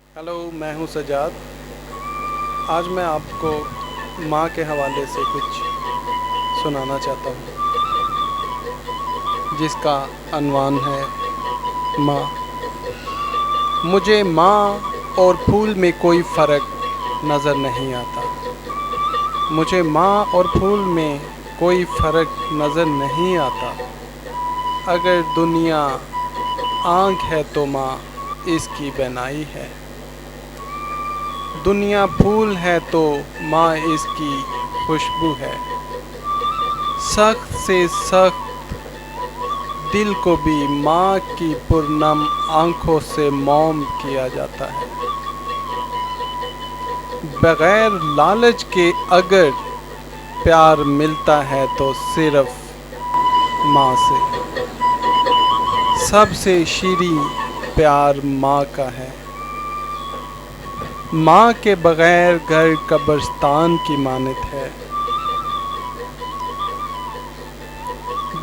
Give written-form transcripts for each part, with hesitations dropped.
Hello, मैं हूँ सजाद। आज मैं आपको माँ के हवाले से कुछ सुनाना चाहता हूँ, जिसका अनवान है माँ। मुझे माँ और फूल में कोई फ़र्क नज़र नहीं आता। मुझे माँ और फूल में कोई फ़र्क नज़र नहीं आता। अगर दुनिया आँख है तो माँ इसकी बनाई है। दुनिया फूल है तो माँ इसकी खुशबू है। सख्त से सख्त दिल को भी माँ की पुरनम आँखों से मौम किया जाता है। बग़ैर लालच के अगर प्यार मिलता है तो सिर्फ माँ से। सबसे शीरीं प्यार माँ का है। माँ के बग़ैर घर कब्रिस्तान की मानत है।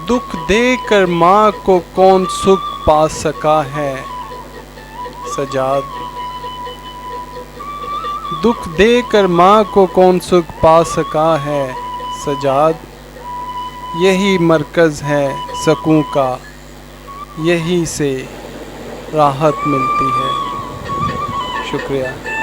दुख देकर माँ को कौन सुख पा सका है सजाद। दुख देकर माँ को कौन सुख पा सका है सजाद। यही मरकज़ है सकूं का, यही से राहत मिलती है। शुक्रिया।